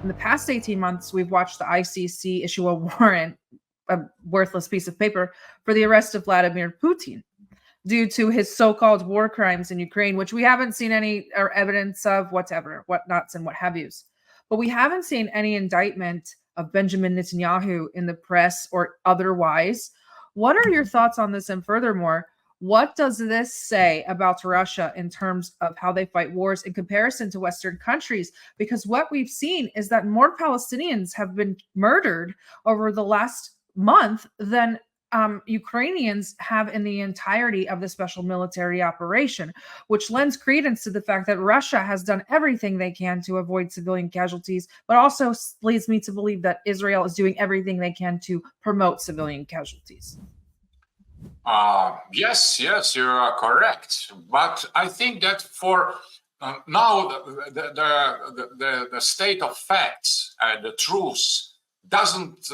In the past 18 months, we've watched the ICC issue a warrant, a worthless piece of paper, for the arrest of Vladimir Putin due to his so-called war crimes in Ukraine, which we haven't seen any evidence of, whatnots and what have yous. But we haven't seen any indictment of Benjamin Netanyahu in the press or otherwise. What are your thoughts on this? And furthermore, what does this say about Russia in terms of how they fight wars in comparison to Western countries? Because what we've seen is that more Palestinians have been murdered over the last month than Ukrainians have in the entirety of the special military operation, which lends credence to the fact that Russia has done everything they can to avoid civilian casualties, but also leads me to believe that Israel is doing everything they can to promote civilian casualties. Yes, you are correct. But I think that for now, the state of facts and the truth doesn't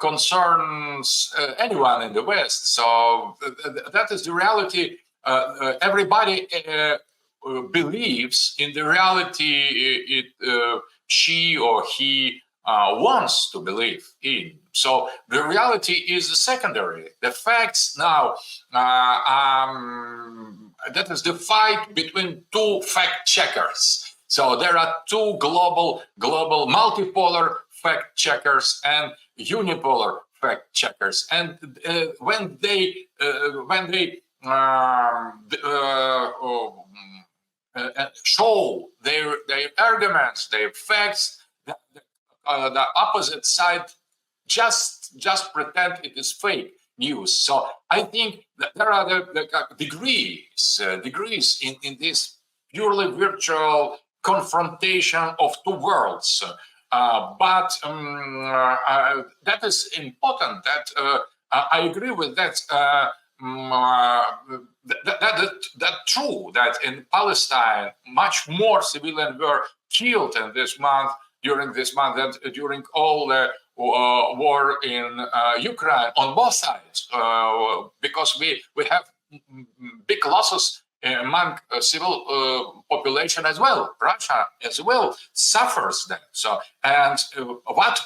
concerns anyone in the West. So that is the reality. Everybody believes in the reality she or he wants to believe in. So the reality is secondary. The facts now, that is the fight between two fact checkers. So there are two global multipolar fact checkers and unipolar fact checkers. And when they show their arguments, their facts, the opposite side just pretend it is fake news. So I think that there are the degrees in this purely virtual confrontation of two worlds. But that is important. That I agree with that. That true that in Palestine much more civilians were killed in this month, during this month, than during all the war in Ukraine on both sides, because we have big losses among civil population as well. Russia as well suffers that. So, and what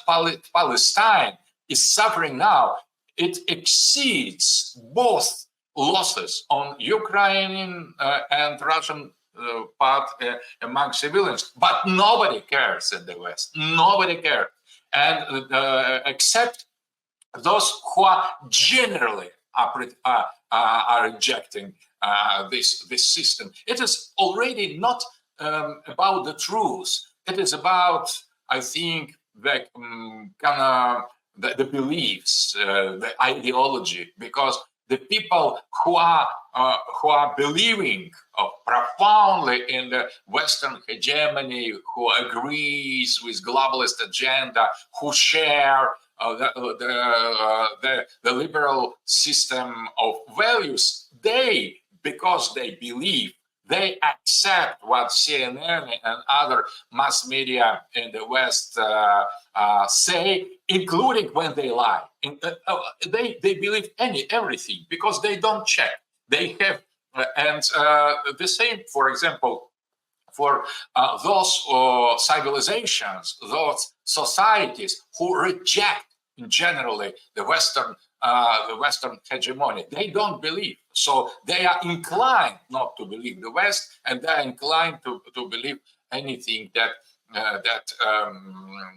Palestine is suffering now, it exceeds both losses on Ukrainian and Russian part among civilians. But nobody cares in the West. Nobody cares, and except those who are generally are rejecting this system. It is already not about the truth. It is about, I think, the beliefs, the ideology, because the people who are believing profoundly in the Western hegemony, who agrees with globalist agenda, who share the liberal system of values, because they believe, they accept what CNN and other mass media in the West say, including when they lie. They believe everything because they don't check. They have, and the same, for example, for those civilizations, those societies who reject generally the Western hegemony. They don't believe. So they are inclined not to believe the West, and they are inclined to believe anything that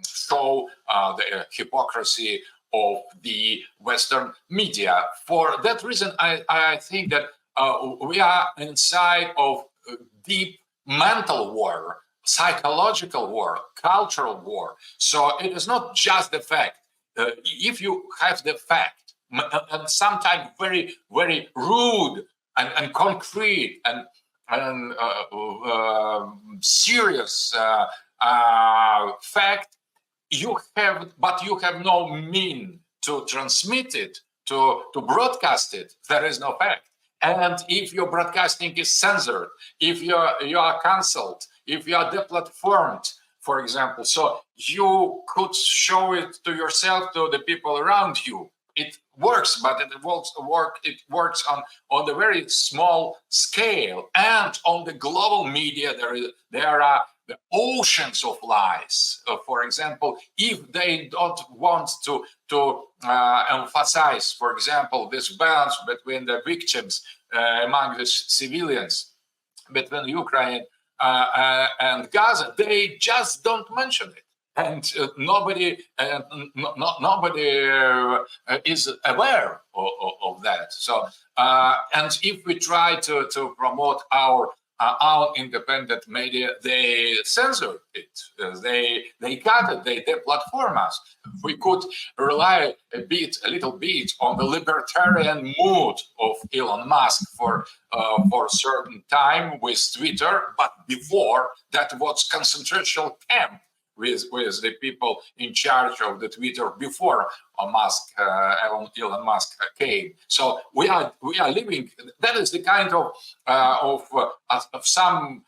show the hypocrisy of the Western media. For that reason, I think that we are inside of deep mental war, psychological war, cultural war. So it is not just the fact. If you have the fact, and sometimes very, very rude and concrete and serious fact, but you have no mean to transmit it, to broadcast it. There is no fact. And if your broadcasting is censored, if you are cancelled, if you are deplatformed, for example, so you could show it to yourself, to the people around you, it works, but it works on the very small scale, and on the global media there are the oceans of lies. For example, if they don't want to emphasize, for example, this balance between the victims among the civilians, between Ukraine and Gaza, they just don't mention it. And nobody is aware of that. So, and if we try to promote our independent media, they censor it. They cut it. They deplatform us. We could rely a little bit on the libertarian mood of Elon Musk for a certain time with Twitter, but before that was concentration camp with the people in charge of the Twitter before Elon Musk came. So we are living. That is the kind of some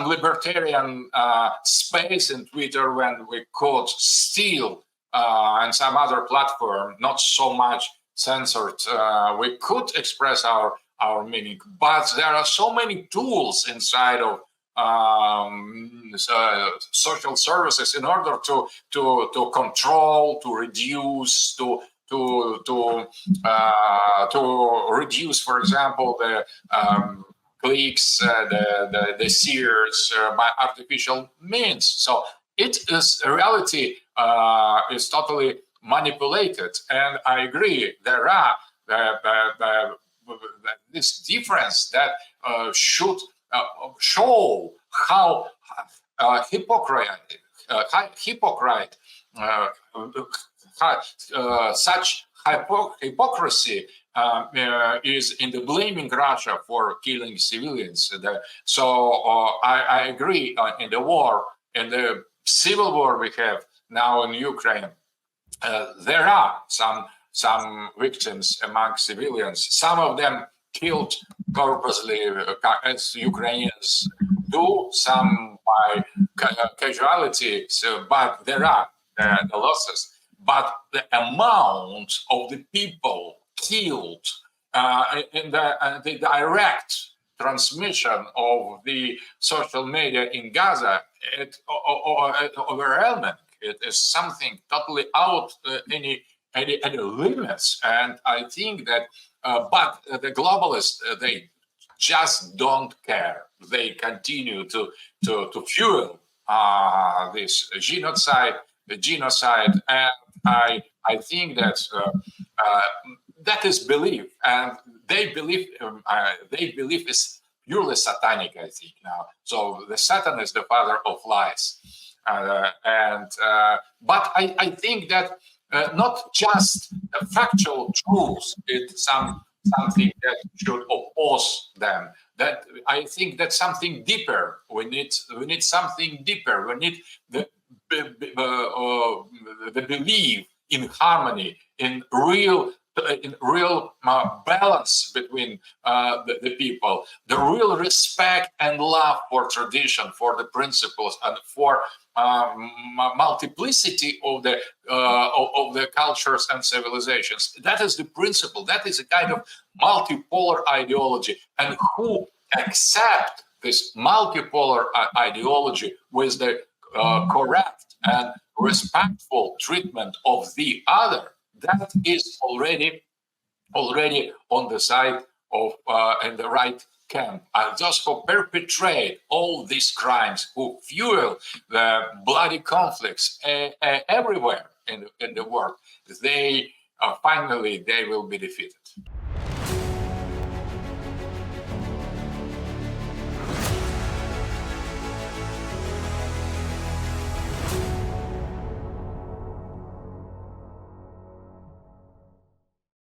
libertarian space in Twitter when we could still and some other platform not so much censored. We could express our meaning, but there are so many tools inside of social services in order to control, to reduce, to reduce, for example, the clicks, the shares by artificial means. So it is a reality is totally manipulated, and I agree there are this difference that should show how such hypocrisy is in the blaming Russia for killing civilians. So I agree in the war, in the civil war we have now in Ukraine, there are some victims among civilians. Some of them killed purposely, as Ukrainians do, some by casualty, but there are the losses. But the amount of the people killed in the direct transmission of the social media in Gaza, it's overwhelming. It is something totally out any limits, and I think that. But the globalists, they just don't care. They continue to fuel this genocide, and I think that that is belief, and they believe is purely satanic. I think now. So the Satan is the father of lies, but I think that. Not just factual truths, it's something that should oppose them. That I think that's something deeper. We need something deeper. We need the belief in harmony, in real balance between the people, the real respect and love for tradition, for the principles, and for multiplicity of the cultures and civilizations. That is the principle. That is a kind of multipolar ideology, and who accept this multipolar ideology with the correct and respectful treatment of the other, that is already on the side of in the right camp. And those who perpetrate all these crimes, who fuel the bloody conflicts everywhere in the world, they finally will be defeated.